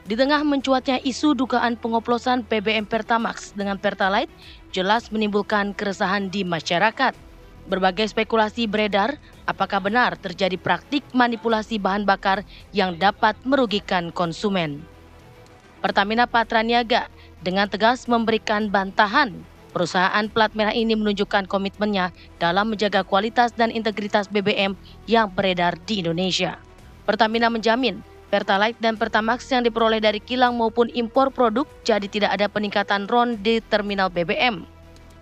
Di tengah mencuatnya isu dugaan pengoplosan BBM Pertamax dengan Pertalite jelas menimbulkan keresahan di masyarakat. Berbagai spekulasi beredar, apakah benar terjadi praktik manipulasi bahan bakar yang dapat merugikan konsumen. Pertamina Patraniaga dengan tegas memberikan bantahan. Perusahaan plat merah ini menunjukkan komitmennya dalam menjaga kualitas dan integritas BBM yang beredar di Indonesia. Pertamina menjamin Pertalite dan Pertamax yang diperoleh dari kilang maupun impor produk jadi tidak ada peningkatan RON di terminal BBM.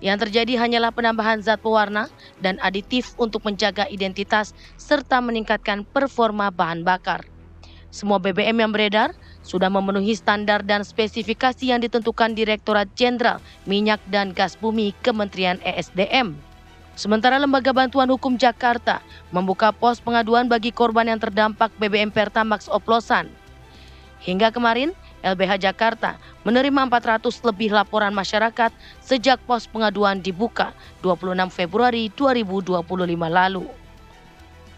Yang terjadi hanyalah penambahan zat pewarna dan aditif untuk menjaga identitas serta meningkatkan performa bahan bakar. Semua BBM yang beredar sudah memenuhi standar dan spesifikasi yang ditentukan Direktorat Jenderal Minyak dan Gas Bumi Kementerian ESDM. Sementara Lembaga Bantuan Hukum Jakarta membuka pos pengaduan bagi korban yang terdampak BBM Pertamax oplosan. Hingga kemarin, LBH Jakarta menerima 400 lebih laporan masyarakat sejak pos pengaduan dibuka 26 Februari 2025 lalu.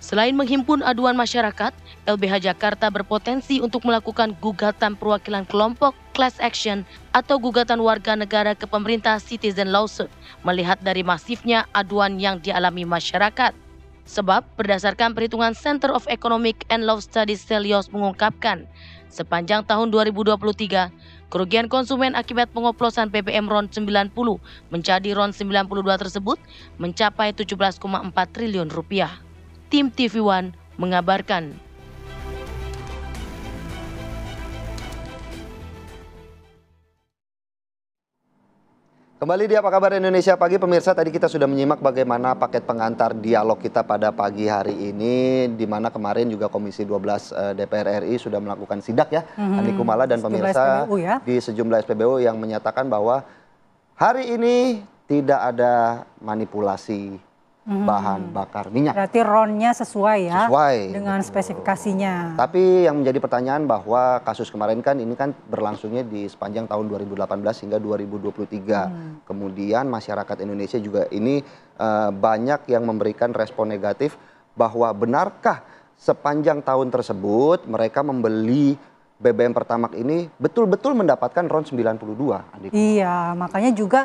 Selain menghimpun aduan masyarakat, LBH Jakarta berpotensi untuk melakukan gugatan perwakilan kelompok class action atau gugatan warga negara ke pemerintah citizen lawsuit melihat dari masifnya aduan yang dialami masyarakat. Sebab berdasarkan perhitungan Center of Economic and Law Studies Celios mengungkapkan, sepanjang tahun 2023, kerugian konsumen akibat pengoplosan BBM RON 90 menjadi RON 92 tersebut mencapai 17,4 triliun rupiah. Tim TV One mengabarkan. Kembali di Apa Kabar Indonesia Pagi, pemirsa. Tadi kita sudah menyimak bagaimana paket pengantar dialog kita pada pagi hari ini, di mana kemarin juga Komisi 12 DPR RI sudah melakukan sidak ya, Andi Kumala dan pemirsa SPBU, ya? Di sejumlah SPBU yang menyatakan bahwa hari ini tidak ada manipulasi bahan bakar minyak. Berarti RON-nya sesuai ya, dengan betul. spesifikasinya. Tapi yang menjadi pertanyaan bahwa kasus kemarin kan ini kan berlangsungnya di sepanjang tahun 2018 hingga 2023. Kemudian masyarakat Indonesia juga ini banyak yang memberikan respon negatif bahwa benarkah sepanjang tahun tersebut mereka membeli BBM Pertamax ini betul-betul mendapatkan RON 92. Iya, makanya juga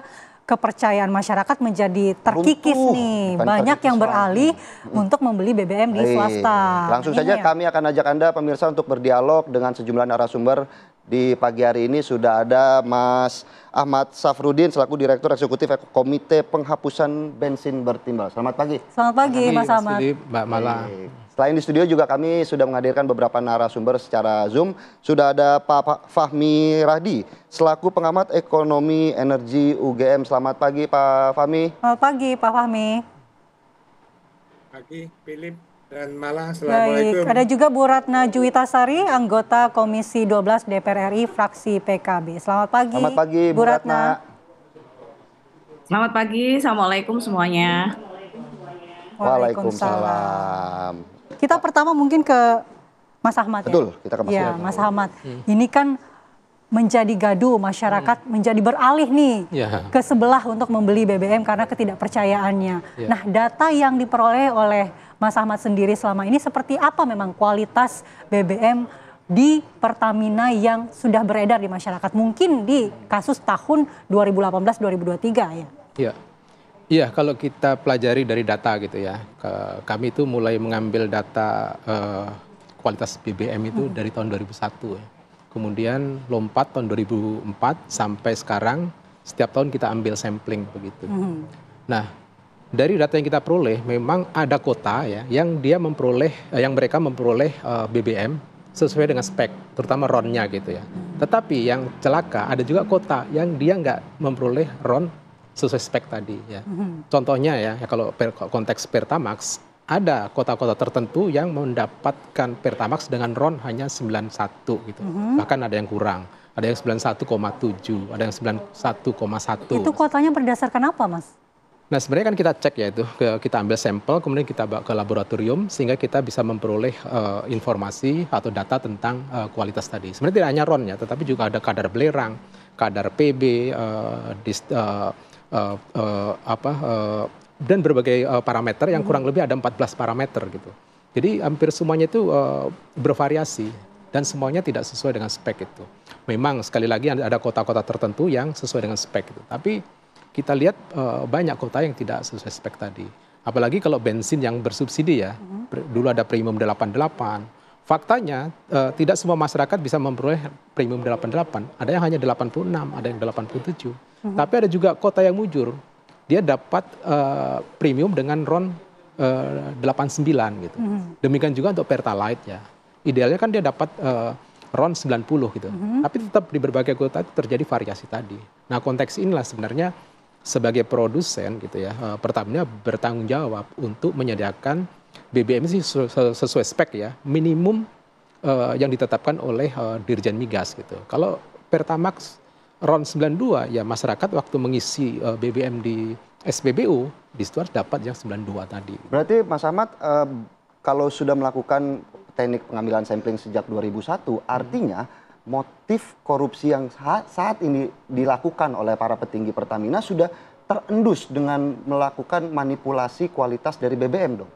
kepercayaan masyarakat menjadi terkikis nih. Banyak yang beralih untuk membeli BBM di swasta. Langsung saja kami akan ajak Anda pemirsa untuk berdialog dengan sejumlah narasumber. Di pagi hari ini sudah ada Mas Ahmad Safrudin selaku Direktur Eksekutif Komite Penghapusan Bensin Bertimbal. Selamat pagi. Selamat pagi Mas Ahmad. Mbak Mala. Selain di studio juga kami sudah menghadirkan beberapa narasumber secara Zoom. Sudah ada Pak Fahmi Rahdi selaku pengamat ekonomi energi UGM. Selamat pagi Pak Fahmi. Selamat pagi Pak Fahmi. Pagi Philip dan Mala. Assalamualaikum. Baik, ada juga Bu Ratna Juwitasari, anggota Komisi 12 DPR RI fraksi PKB. Selamat pagi. Selamat pagi Bu Ratna. Selamat pagi, Assalamualaikum semuanya. Waalaikumsalam. Kita pertama mungkin ke Mas Ahmad. Betul, ya? kita ke Mas ya, Mas Ahmad. Ini kan menjadi gaduh, masyarakat menjadi beralih nih ke sebelah untuk membeli BBM karena ketidakpercayaannya. Nah, data yang diperoleh oleh Mas Ahmad sendiri selama ini seperti apa memang kualitas BBM di Pertamina yang sudah beredar di masyarakat? Mungkin di kasus tahun 2018-2023 ya? Iya, kalau kita pelajari dari data gitu ya, kami itu mulai mengambil data kualitas BBM itu dari tahun 2001 ya. Kemudian lompat tahun 2004 sampai sekarang setiap tahun kita ambil sampling begitu. Nah, dari data yang kita peroleh memang ada kota ya yang mereka memperoleh BBM sesuai dengan spek, terutama RON-nya gitu ya. Tetapi yang celaka ada juga kota yang dia nggak memperoleh RON sesuai spek tadi ya. Contohnya ya kalau konteks Pertamax, ada kota-kota tertentu yang mendapatkan Pertamax dengan RON hanya 91 gitu. Bahkan ada yang kurang, ada yang 91,7, ada yang 91,1. Itu kotanya berdasarkan apa, Mas? Nah sebenarnya kan kita cek ya itu, kita ambil sampel, kemudian kita bawa ke laboratorium sehingga kita bisa memperoleh informasi atau data tentang kualitas tadi. Sebenarnya tidak hanya RON ya, tetapi juga ada kadar belerang, kadar PB, dan berbagai parameter yang kurang lebih ada 14 parameter gitu. Jadi hampir semuanya itu bervariasi. dan semuanya tidak sesuai dengan spek itu. Memang sekali lagi ada kota-kota tertentu yang sesuai dengan spek itu. Tapi kita lihat banyak kota yang tidak sesuai spek tadi. Apalagi kalau bensin yang bersubsidi ya. Dulu ada premium 88. Faktanya tidak semua masyarakat bisa memperoleh premium 88. Ada yang hanya 86, ada yang 87. Tapi ada juga kota yang mujur. Dia dapat premium dengan RON 89 gitu. Demikian juga untuk Pertalite ya. Idealnya kan dia dapat RON 90 gitu. Tapi tetap di berbagai kota itu terjadi variasi tadi. Nah, konteks inilah sebenarnya sebagai produsen gitu ya, Pertamina bertanggung jawab untuk menyediakan BBM sih sesuai spek ya, minimum yang ditetapkan oleh Dirjen Migas gitu. Kalau Pertamax RON 92 ya masyarakat waktu mengisi BBM di SPBU di situ harus dapat yang 92 tadi. Berarti Mas Ahmad kalau sudah melakukan teknik pengambilan sampling sejak 2001, artinya motif korupsi yang saat ini dilakukan oleh para petinggi Pertamina sudah terendus dengan melakukan manipulasi kualitas dari BBM dong?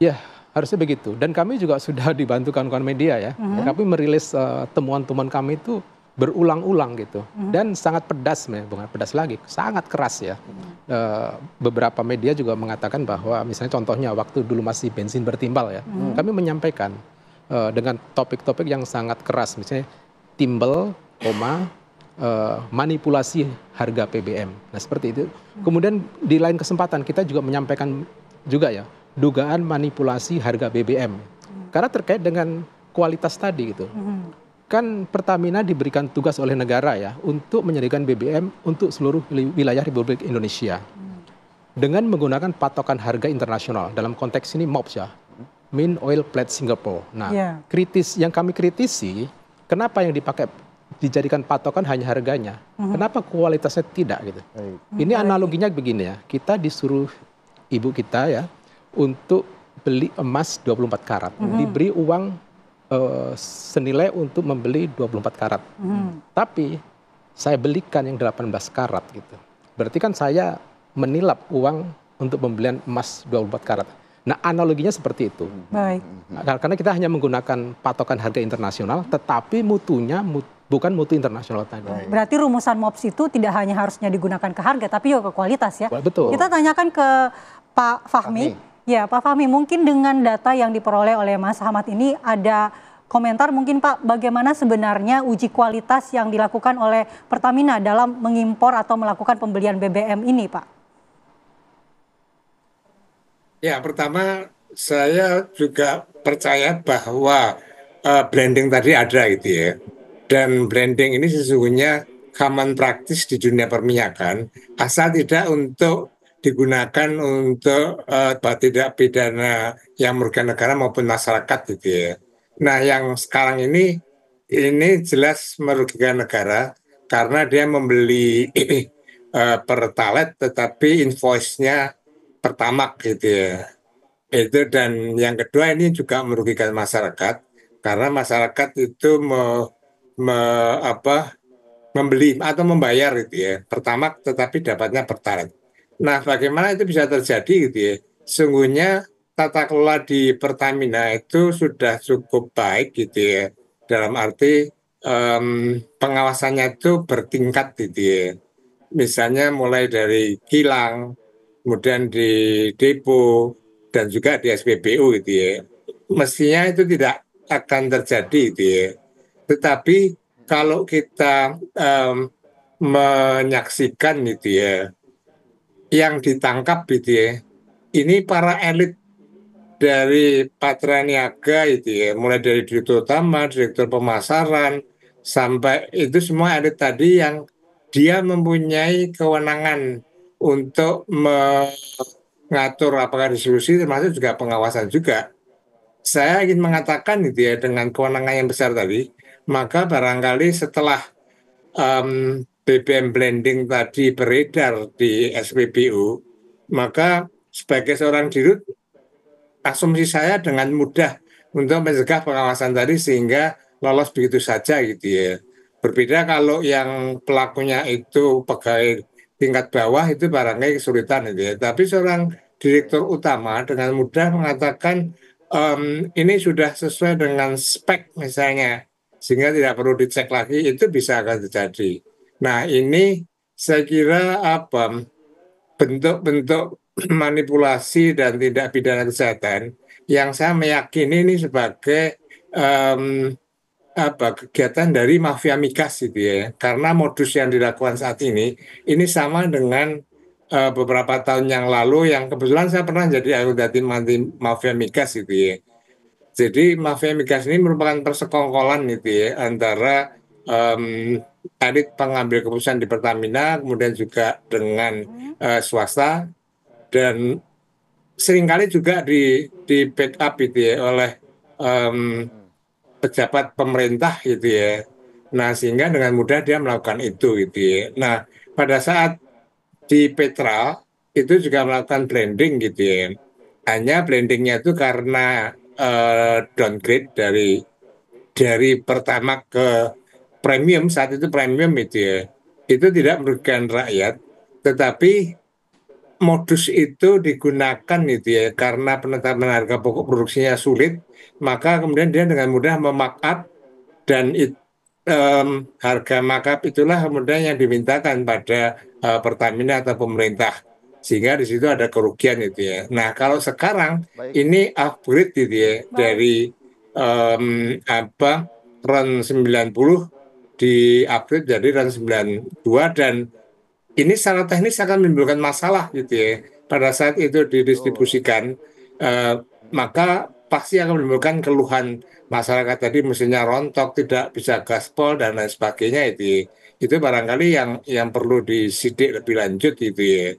Ya, harusnya begitu. Dan kami juga sudah dibantu kawan-kawan media ya. Kami merilis temuan-temuan kami itu berulang-ulang gitu. Dan sangat pedas, bukan pedas lagi, sangat keras ya. Beberapa media juga mengatakan bahwa misalnya contohnya waktu dulu masih bensin bertimbal ya. Kami menyampaikan dengan topik-topik yang sangat keras. Misalnya timbal, manipulasi harga BBM. Nah seperti itu. Kemudian di lain kesempatan kita juga menyampaikan juga ya, dugaan manipulasi harga BBM. Karena terkait dengan kualitas tadi gitu. Kan Pertamina diberikan tugas oleh negara ya untuk menyediakan BBM untuk seluruh wilayah Republik Indonesia. Dengan menggunakan patokan harga internasional. Dalam konteks ini MOPS ya. Main Oil Plant Singapore. Nah, yang kami kritisi, kenapa yang dijadikan patokan hanya harganya? Kenapa kualitasnya tidak gitu? Ini analoginya begini ya. Kita disuruh ibu kita ya untuk beli emas 24 karat. Diberi uang senilai untuk membeli 24 karat. Tapi saya belikan yang 18 karat gitu. Berarti kan saya menilap uang untuk pembelian emas 24 karat. Nah, analoginya seperti itu. Baik. Karena kita hanya menggunakan patokan harga internasional, tetapi mutunya bukan mutu internasional tadi. Berarti rumusan MOPS itu tidak hanya harusnya digunakan ke harga, tapi juga ke kualitas ya. Betul. Kita tanyakan ke Pak Fahmi. Ya, Pak Fahmi, mungkin dengan data yang diperoleh oleh Mas Ahmad ini ada komentar mungkin Pak, bagaimana sebenarnya uji kualitas yang dilakukan oleh Pertamina dalam mengimpor atau melakukan pembelian BBM ini, Pak? Ya, pertama saya juga percaya bahwa branding tadi ada gitu ya. Dan branding ini sesungguhnya common practice di dunia perminyakan, asal tidak untuk digunakan untuk tindak pidana yang merugikan negara maupun masyarakat gitu ya. Nah, yang sekarang ini jelas merugikan negara karena dia membeli Pertalite tetapi invoice-nya Pertamax gitu ya. Itu, dan yang kedua ini juga merugikan masyarakat karena masyarakat itu membeli atau membayar gitu ya Pertamax tetapi dapatnya Pertalite. Nah, bagaimana itu bisa terjadi gitu ya? Sungguhnya tata kelola di Pertamina itu sudah cukup baik gitu ya. Dalam arti pengawasannya itu bertingkat gitu ya. Misalnya mulai dari kilang, kemudian di depo, dan juga di SPBU gitu ya. Mestinya itu tidak akan terjadi gitu ya. Tetapi kalau kita menyaksikan gitu ya, yang ditangkap gitu ya, ini para elit dari Patra Niaga itu ya, mulai dari Direktur Utama, Direktur Pemasaran, sampai itu semua elit tadi yang dia mempunyai kewenangan untuk mengatur apakah distribusi termasuk juga pengawasan juga. Saya ingin mengatakan gitu ya, dengan kewenangan yang besar tadi, maka barangkali setelah BBM blending tadi beredar di SPBU, maka sebagai seorang dirut, asumsi saya dengan mudah untuk mencegah pengawasan tadi sehingga lolos begitu saja gitu ya. Berbeda kalau yang pelakunya itu pegawai tingkat bawah itu barangkali kesulitan gitu ya. Tapi seorang direktur utama dengan mudah mengatakan ini sudah sesuai dengan spek misalnya, sehingga tidak perlu dicek lagi, itu bisa akan terjadi. Nah, ini saya kira bentuk-bentuk manipulasi dan tindak pidana kesehatan yang saya meyakini ini sebagai kegiatan dari mafia migas gitu ya. Karena modus yang dilakukan saat ini sama dengan beberapa tahun yang lalu yang kebetulan saya pernah jadi anggota tim anti mafia migas gitu ya. Jadi mafia migas ini merupakan persekongkolan gitu ya antara elit pengambil keputusan di Pertamina, kemudian juga dengan swasta, dan seringkali juga di backup gitu ya oleh pejabat pemerintah gitu ya. Nah, sehingga dengan mudah dia melakukan itu gitu ya. Nah, pada saat di Petra itu juga melakukan blending gitu ya. Hanya blendingnya itu karena downgrade dari pertama ke premium, saat itu premium itu ya. Itu tidak merugikan rakyat, tetapi modus itu digunakan gitu ya karena penetapan harga pokok produksinya sulit, maka kemudian dia dengan mudah memarkup dan harga markup itulah kemudian yang dimintakan pada Pertamina atau pemerintah, sehingga di situ ada kerugian itu ya. Nah, kalau sekarang ini upgrade gitu ya dari RON 90 di upgrade jadi RON 92, dan ini secara teknis akan menimbulkan masalah gitu ya. Pada saat itu didistribusikan, maka pasti akan menimbulkan keluhan masyarakat tadi, mesinnya rontok, tidak bisa gaspol dan lain sebagainya itu. Itu barangkali yang perlu disidik lebih lanjut gitu ya.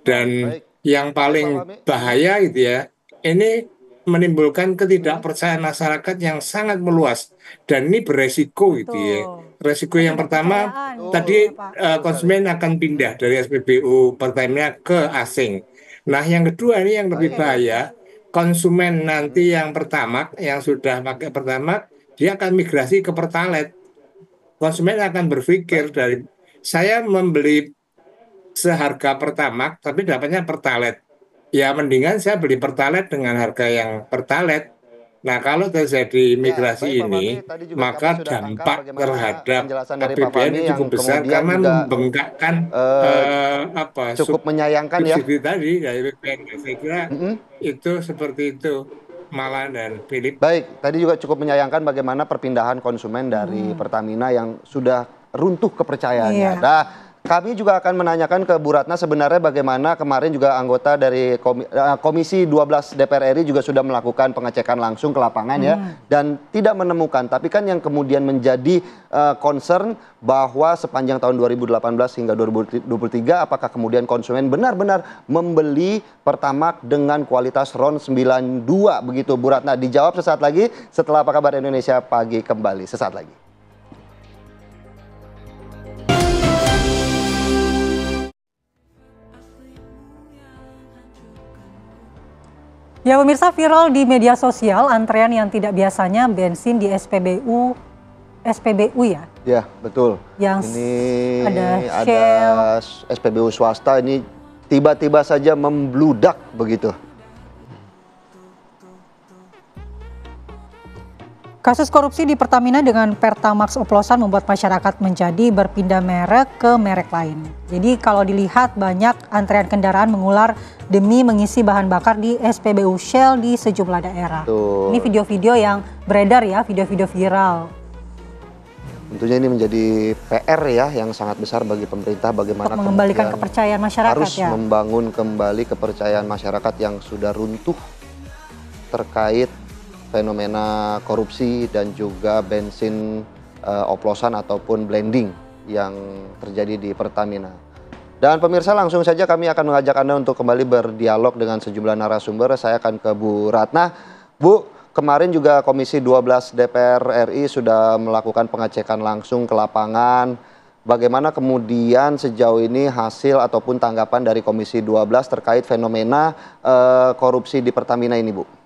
Dan yang paling bahaya gitu ya, ini menimbulkan ketidakpercayaan masyarakat yang sangat meluas, dan ini beresiko gitu ya. Resiko yang pertama tadi konsumen akan pindah dari SPBU Pertamina ke asing. Nah, yang kedua ini yang lebih bahaya, konsumen nanti yang Pertamax, yang sudah pakai Pertamax, dia akan migrasi ke Pertalite. Konsumen akan berpikir dari saya membeli seharga Pertamax tapi dapatnya Pertalite. Ya mendingan saya beli Pertalite dengan harga yang Pertalite. Nah, kalau terjadi migrasi ini, maka dampak terhadap APBN cukup besar karena membengkakkan cukup menyayangkan ya tadi dari BPN. Saya kira itu seperti itu, Mala dan Philip. Baik, tadi juga cukup menyayangkan bagaimana perpindahan konsumen dari Pertamina yang sudah runtuh kepercayaannya. Nah, kami juga akan menanyakan ke Bu Ratna sebenarnya bagaimana kemarin juga anggota dari Komisi 12 DPR RI juga sudah melakukan pengecekan langsung ke lapangan ya, dan tidak menemukan. Tapi kan yang kemudian menjadi concern bahwa sepanjang tahun 2018 hingga 2023 apakah kemudian konsumen benar-benar membeli Pertamax dengan kualitas RON 92 begitu Bu Ratna? Dijawab sesaat lagi setelah Apa Kabar Indonesia Pagi kembali sesaat lagi. Ya pemirsa, viral di media sosial antrean yang tidak biasanya bensin di SPBU ya? Ya, betul. Yang ini ada SPBU swasta ini tiba-tiba saja membludak begitu. Kasus korupsi di Pertamina dengan Pertamax oplosan membuat masyarakat menjadi berpindah merek ke merek lain. Jadi kalau dilihat banyak antrean kendaraan mengular demi mengisi bahan bakar di SPBU Shell di sejumlah daerah. Tuh. Ini video-video yang beredar ya, video-video viral. Tentunya ini menjadi PR ya yang sangat besar bagi pemerintah, bagaimana untuk mengembalikan kepercayaan masyarakat harus ya. Membangun kembali kepercayaan masyarakat yang sudah runtuh terkait fenomena korupsi dan juga bensin oplosan ataupun blending yang terjadi di Pertamina. Dan pemirsa, langsung saja kami akan mengajak Anda untuk kembali berdialog dengan sejumlah narasumber. Saya akan ke Bu Ratna. Bu, kemarin juga Komisi 12 DPR RI sudah melakukan pengecekan langsung ke lapangan. Bagaimana kemudian sejauh ini hasil ataupun tanggapan dari Komisi 12 terkait fenomena korupsi di Pertamina ini, Bu?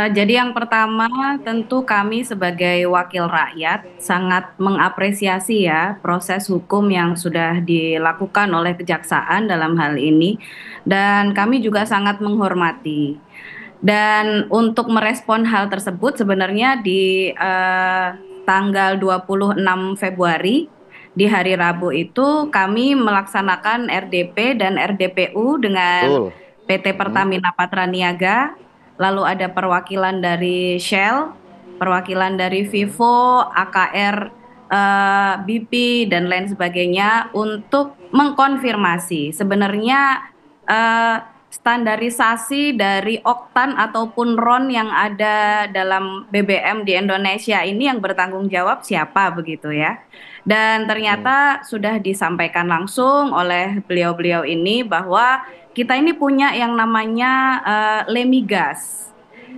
Jadi yang pertama tentu kami sebagai wakil rakyat sangat mengapresiasi ya proses hukum yang sudah dilakukan oleh kejaksaan dalam hal ini, dan kami juga sangat menghormati. Dan untuk merespon hal tersebut sebenarnya di tanggal 26 Februari di hari Rabu itu kami melaksanakan RDP dan RDPU dengan PT Pertamina Patraniaga, lalu ada perwakilan dari Shell, perwakilan dari Vivo, AKR, BP dan lain sebagainya untuk mengkonfirmasi sebenarnya standarisasi dari oktan ataupun RON yang ada dalam BBM di Indonesia ini yang bertanggung jawab siapa begitu ya. Dan ternyata sudah disampaikan langsung oleh beliau-beliau ini bahwa kita ini punya yang namanya Lemigas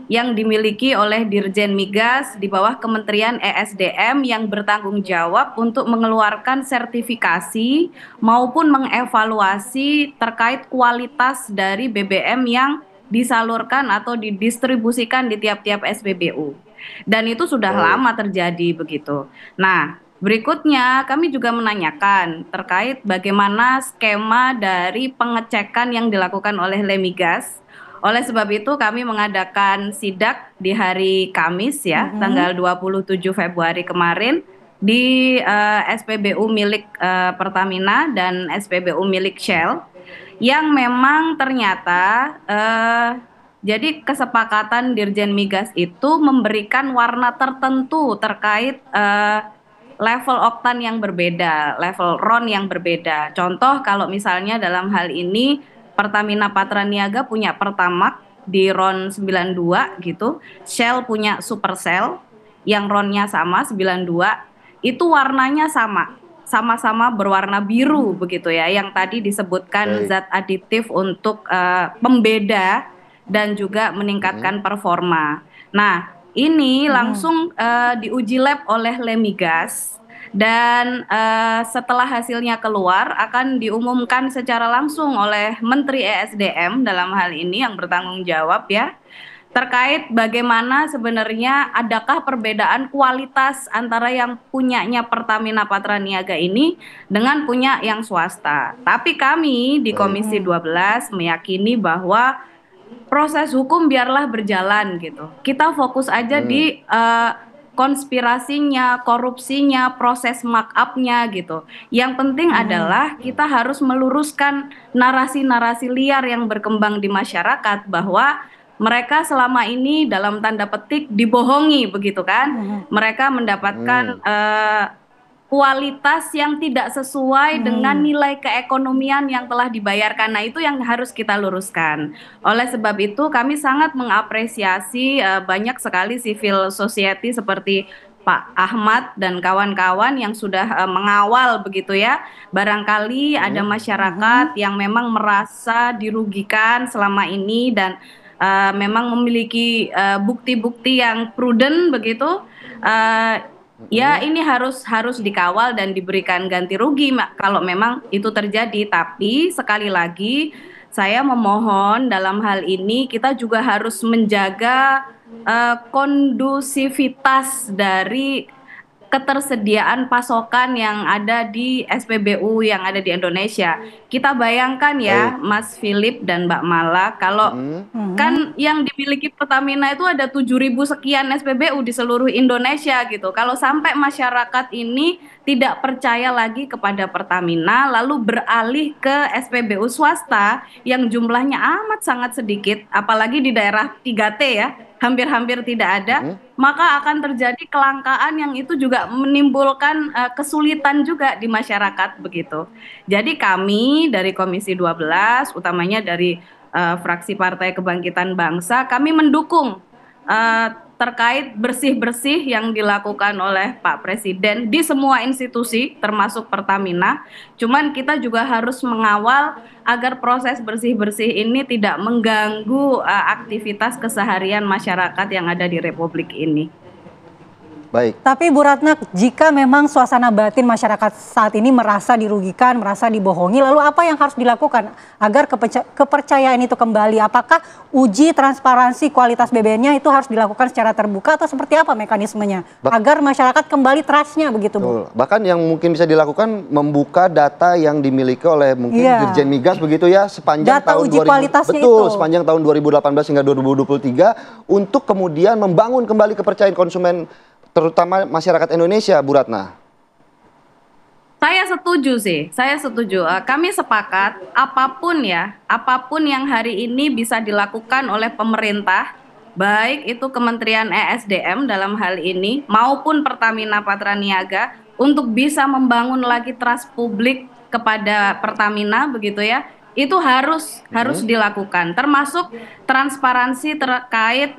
yang dimiliki oleh Dirjen Migas di bawah Kementerian ESDM yang bertanggung jawab untuk mengeluarkan sertifikasi maupun mengevaluasi terkait kualitas dari BBM yang disalurkan atau didistribusikan di tiap-tiap SPBU. Dan itu sudah lama terjadi begitu. Nah, berikutnya kami juga menanyakan terkait bagaimana skema dari pengecekan yang dilakukan oleh Lemigas. Oleh sebab itu kami mengadakan sidak di hari Kamis ya, tanggal 27 Februari kemarin di SPBU milik Pertamina dan SPBU milik Shell yang memang ternyata jadi kesepakatan Dirjen Migas itu memberikan warna tertentu terkait level oktan yang berbeda, level RON yang berbeda. Contoh kalau misalnya dalam hal ini Pertamina Patraniaga punya Pertamax di RON 92 gitu, Shell punya Supercell yang RON-nya sama 92, itu warnanya sama-sama berwarna biru begitu ya, yang tadi disebutkan zat aditif untuk pembeda dan juga meningkatkan performa. Nah, ini langsung diuji lab oleh Lemigas. Dan setelah hasilnya keluar akan diumumkan secara langsung oleh Menteri ESDM dalam hal ini yang bertanggung jawab ya, terkait bagaimana sebenarnya adakah perbedaan kualitas antara yang punyanya Pertamina Patraniaga ini dengan punya yang swasta. Tapi kami di Komisi 12 meyakini bahwa proses hukum biarlah berjalan gitu. Kita fokus aja di konspirasinya, korupsinya, proses markup-nya gitu. Yang penting adalah kita harus meluruskan narasi-narasi liar yang berkembang di masyarakat bahwa mereka selama ini dalam tanda petik dibohongi begitu kan. Mereka mendapatkan kualitas yang tidak sesuai dengan nilai keekonomian yang telah dibayarkan. Nah, itu yang harus kita luruskan. Oleh sebab itu kami sangat mengapresiasi banyak sekali civil society seperti Pak Ahmad dan kawan-kawan yang sudah mengawal begitu ya. Barangkali ada masyarakat yang memang merasa dirugikan selama ini dan memang memiliki bukti-bukti yang prudent begitu. Ya ini harus dikawal dan diberikan ganti rugi kalau memang itu terjadi. Tapi sekali lagi saya memohon dalam hal ini kita juga harus menjaga kondusivitas dari ketersediaan pasokan yang ada di SPBU yang ada di Indonesia. Kita bayangkan ya Mas Philip dan Mbak Mala, kalau kan yang dimiliki Pertamina itu ada 7.000 sekian SPBU di seluruh Indonesia gitu. Kalau sampai masyarakat ini tidak percaya lagi kepada Pertamina lalu beralih ke SPBU swasta yang jumlahnya amat sangat sedikit, apalagi di daerah 3T ya, hampir-hampir tidak ada, maka akan terjadi kelangkaan yang itu juga menimbulkan kesulitan juga di masyarakat begitu. Jadi kami dari Komisi 12, utamanya dari fraksi Partai Kebangkitan Bangsa, kami mendukung terkait bersih-bersih yang dilakukan oleh Pak Presiden di semua institusi termasuk Pertamina. Cuman kita juga harus mengawal agar proses bersih-bersih ini tidak mengganggu aktivitas keseharian masyarakat yang ada di Republik ini. Baik. Tapi Bu Ratna, jika memang suasana batin masyarakat saat ini merasa dirugikan, merasa dibohongi, lalu apa yang harus dilakukan agar kepercayaan itu kembali? Apakah uji transparansi kualitas BBM-nya itu harus dilakukan secara terbuka atau seperti apa mekanismenya? Agar masyarakat kembali trust-nya begitu, Bu? Bahkan yang mungkin bisa dilakukan membuka data yang dimiliki oleh mungkin Dirjen Migas begitu ya, sepanjang data tahun uji kualitasnya itu. sepanjang tahun 2018 hingga 2023 untuk kemudian membangun kembali kepercayaan konsumen terutama masyarakat Indonesia, Bu Ratna. Saya setuju sih, saya setuju. Kami sepakat apapun yang hari ini bisa dilakukan oleh pemerintah, baik itu Kementerian ESDM dalam hal ini maupun Pertamina Patraniaga untuk bisa membangun lagi trust publik kepada Pertamina begitu ya. Itu harus dilakukan, termasuk transparansi terkait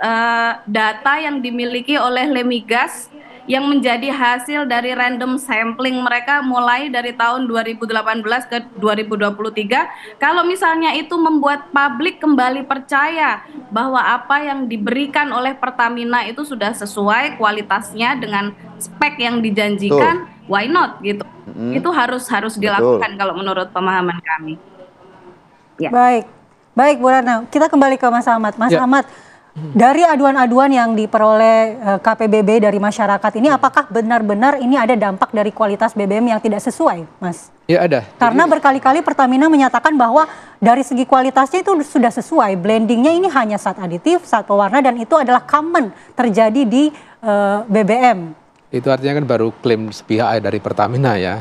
data yang dimiliki oleh Lemigas yang menjadi hasil dari random sampling mereka mulai dari tahun 2018 ke 2023. Kalau misalnya itu membuat publik kembali percaya bahwa apa yang diberikan oleh Pertamina itu sudah sesuai kualitasnya dengan spek yang dijanjikan, why not gitu. Itu harus dilakukan kalau menurut pemahaman kami. Ya. Baik Bu Ratna, kita kembali ke Mas Ahmad. Mas Ahmad, dari aduan-aduan yang diperoleh KPBB dari masyarakat ini, apakah benar-benar ini ada dampak dari kualitas BBM yang tidak sesuai, Mas? Ya ada. Karena berkali-kali Pertamina menyatakan bahwa dari segi kualitasnya itu sudah sesuai, blendingnya ini hanya zat aditif, zat pewarna, dan itu adalah common terjadi di BBM. Itu artinya kan baru klaim sepihak dari Pertamina ya,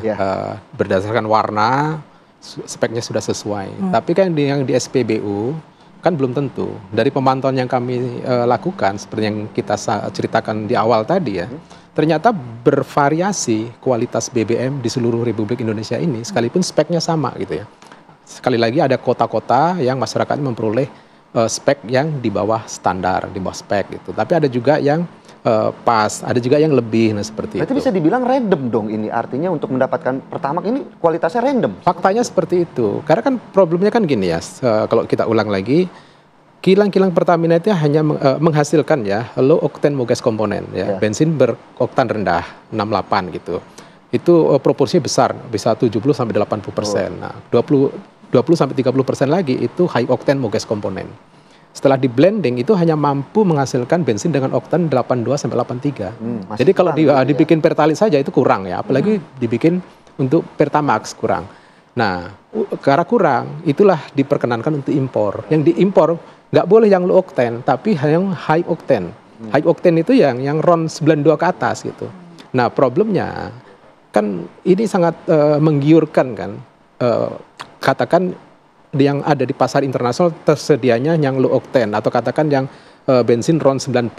berdasarkan warna, speknya sudah sesuai. Tapi kan yang di SPBU kan belum tentu. Dari pemantauan yang kami lakukan, seperti yang kita ceritakan di awal tadi ya, ternyata bervariasi kualitas BBM di seluruh Republik Indonesia ini, sekalipun speknya sama gitu ya. Sekali lagi ada kota-kota yang masyarakat memperoleh spek yang di bawah standar, di bawah spek gitu. Tapi ada juga yang pas, ada juga yang lebih, nah seperti Berarti itu. bisa dibilang random dong ini, artinya untuk mendapatkan Pertamax ini kualitasnya random. Faktanya seperti itu, karena kan problemnya kan gini ya, kalau kita ulang lagi, kilang-kilang Pertamina itu hanya menghasilkan ya low octane mogas komponen ya, bensin beroktan rendah 68 gitu. Itu proporsinya besar, bisa 70 sampai 80%. Nah, 20 sampai 30% lagi itu high octane mogas komponen. Setelah di blending itu hanya mampu menghasilkan bensin dengan oktan 82 sampai 83. Jadi kalau dibikin Pertalite saja itu kurang ya, apalagi dibikin untuk Pertamax kurang. Nah, karena kurang, itulah diperkenankan untuk impor. Yang diimpor nggak boleh yang low octane, tapi yang high octane. High octane itu yang RON 92 ke atas gitu. Nah, problemnya kan ini sangat menggiurkan kan. Katakan yang ada di pasar internasional tersedianya yang low octane atau katakan yang bensin RON 90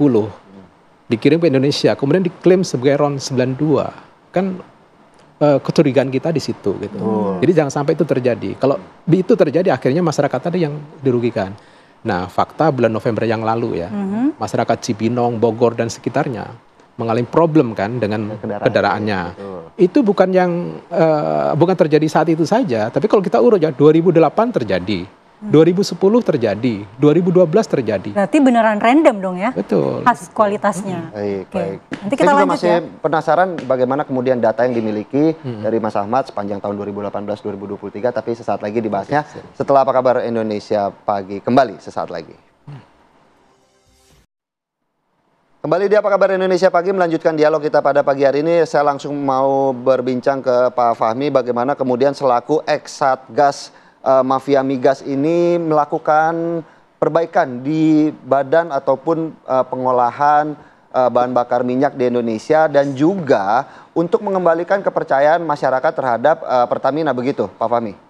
dikirim ke Indonesia kemudian diklaim sebagai RON 92 kan kecurigaan kita di situ gitu. Jadi jangan sampai itu terjadi. Kalau itu terjadi akhirnya masyarakat tadi yang dirugikan. Nah, fakta bulan November yang lalu ya, masyarakat Cibinong, Bogor dan sekitarnya mengalami problem kan dengan kendaraannya. Itu bukan bukan terjadi saat itu saja, tapi kalau kita urut ya 2008 terjadi, 2010 terjadi, 2012 terjadi. Berarti beneran random dong ya? Betul. Khas kualitasnya. Baik. Nanti kita juga lanjut masih ya. penasaran bagaimana kemudian data yang dimiliki dari Mas Ahmad sepanjang tahun 2018-2023, tapi sesaat lagi dibahasnya setelah Apa Kabar Indonesia Pagi kembali sesaat lagi. Kembali di Apa Kabar Indonesia Pagi, melanjutkan dialog kita pada pagi hari ini. Saya langsung mau berbincang ke Pak Fahmi bagaimana kemudian selaku ex-Satgas Mafia Migas ini melakukan perbaikan di badan ataupun pengolahan bahan bakar minyak di Indonesia dan juga untuk mengembalikan kepercayaan masyarakat terhadap Pertamina, begitu Pak Fahmi?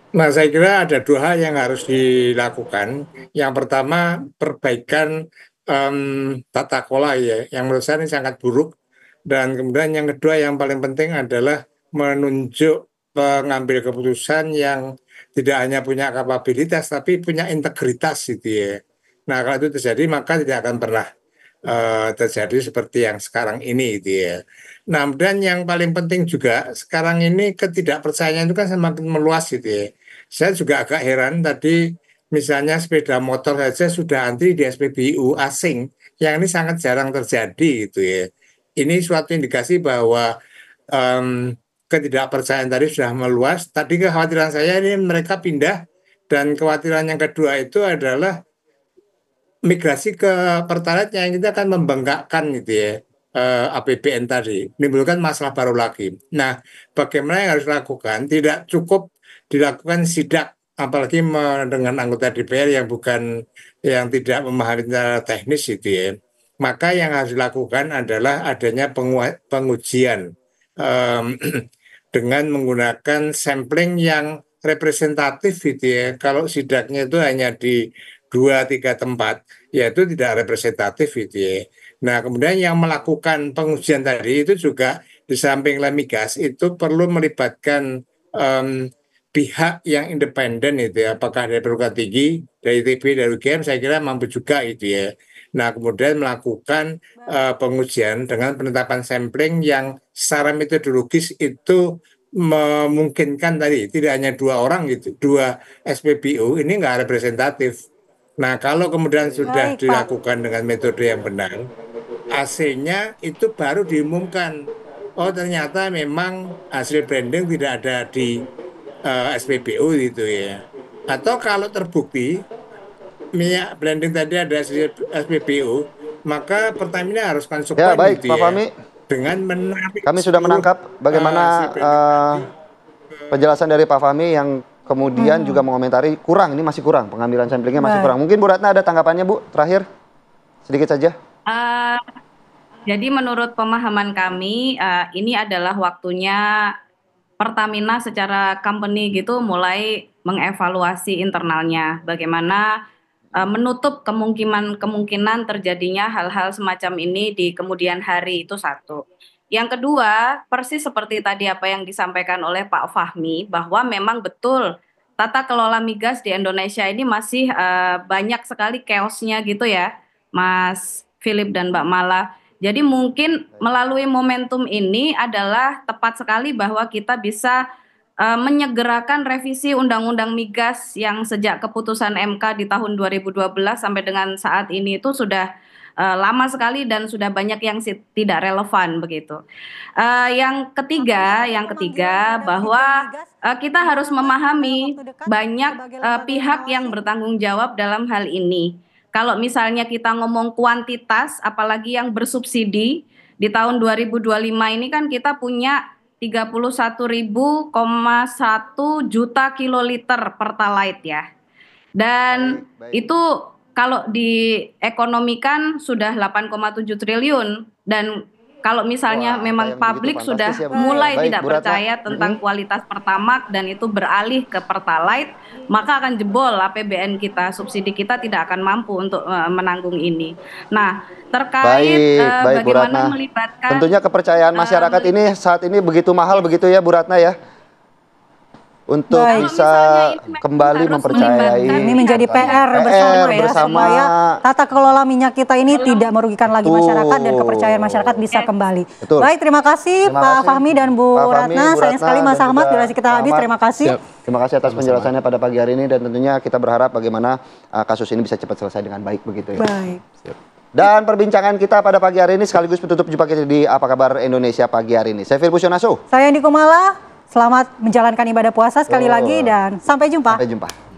Nah, saya kira ada dua hal yang harus dilakukan. Yang pertama, perbaikan tata kelola ya, yang menurut saya ini sangat buruk. Dan kemudian yang kedua yang paling penting adalah menunjuk pengambil keputusan yang tidak hanya punya kapabilitas, tapi punya integritas gitu ya. Nah, kalau itu terjadi, maka tidak akan pernah terjadi seperti yang sekarang ini gitu ya. Nah, dan yang paling penting juga sekarang ini ketidakpercayaan itu kan semakin meluas gitu ya. Saya juga agak heran tadi misalnya sepeda motor saja sudah antri di SPBU asing, yang ini sangat jarang terjadi gitu ya. Ini suatu indikasi bahwa ketidakpercayaan tadi sudah meluas. Tadi kekhawatiran saya ini mereka pindah, dan kekhawatiran yang kedua itu adalah migrasi ke Pertalite yang kita akan membengkakkan gitu ya, APBN tadi, menimbulkan masalah baru lagi. Nah, bagaimana yang harus dilakukan? Tidak cukup dilakukan sidak, apalagi dengan anggota DPR yang tidak memahami secara teknis gitu ya. Maka yang harus dilakukan adalah adanya pengujian dengan menggunakan sampling yang representatif gitu ya. Kalau sidaknya itu hanya di 2-3 tempat, ya itu tidak representatif gitu ya. Nah, kemudian yang melakukan pengujian tadi itu juga di samping Lemigas itu perlu melibatkan pihak yang independen itu ya. Apakah dari perguruan tinggi, dari ITB, dari UGM, saya kira mampu juga itu ya. Nah, kemudian melakukan pengujian dengan penetapan sampling yang secara metodologis itu memungkinkan tadi tidak hanya 2 orang gitu, 2 SPBU ini nggak representatif. Nah, kalau kemudian sudah dilakukan dengan metode yang benar, hasilnya itu baru diumumkan. Oh, ternyata memang hasil branding tidak ada di SPBU gitu ya. Atau kalau terbukti minyak blending tadi ada SPBU, maka Pertamina harus konsekuen Ya, baik, gitu Pak Fahmi. dengan menarik. Kami sudah menangkap bagaimana penjelasan dari Pak Fahmi yang kemudian juga mengomentari ini masih kurang, pengambilan samplingnya masih kurang. Mungkin Bu Ratna ada tanggapannya, Bu, terakhir sedikit saja. Jadi menurut pemahaman kami ini adalah waktunya Pertamina secara company gitu mulai mengevaluasi internalnya, bagaimana menutup kemungkinan terjadinya hal-hal semacam ini di kemudian hari, itu satu. Yang kedua, persis seperti tadi apa yang disampaikan oleh Pak Fahmi, bahwa memang betul tata kelola migas di Indonesia ini masih banyak sekali chaos-nya gitu ya, Mas Philip dan Mbak Mala. Jadi mungkin melalui momentum ini adalah tepat sekali bahwa kita bisa menyegerakan revisi Undang-Undang Migas yang sejak keputusan MK di tahun 2012 sampai dengan saat ini itu sudah lama sekali dan sudah banyak yang tidak relevan begitu. Yang ketiga bahwa kita harus memahami banyak pihak yang bertanggung jawab dalam hal ini. Kalau misalnya kita ngomong kuantitas, apalagi yang bersubsidi, di tahun 2025 ini kan kita punya 31.1 juta kiloliter Pertalite ya. Dan itu kalau diekonomikan sudah 8,7 triliun. Dan kalau misalnya memang publik sudah mulai tidak percaya tentang kualitas Pertamax dan itu beralih ke Pertalite, maka akan jebol APBN kita, subsidi kita tidak akan mampu untuk menanggung ini. Nah, terkait bagaimana melibatkan, tentunya kepercayaan masyarakat ini saat ini begitu mahal begitu ya Bu Ratna ya, untuk bisa kembali mempercayai. Ini menjadi PR bersama ya, supaya tata kelola minyak kita ini tidak merugikan lagi masyarakat dan kepercayaan masyarakat bisa kembali. Betul. Baik, terima kasih Pak Fahmi dan Bu Ratna. Sayang sekali Mas Ahmad, durasi kita habis. Terima kasih. Terima kasih atas penjelasannya pada pagi hari ini, dan tentunya kita berharap bagaimana kasus ini bisa cepat selesai dengan baik begitu ya. Baik. Dan perbincangan kita pada pagi hari ini sekaligus penutup jumpa kita di Apa Kabar Indonesia pagi hari ini. Saya Firbu Sionasu. Saya Andi Kumala. Selamat menjalankan ibadah puasa sekali lagi dan sampai jumpa. Sampai jumpa.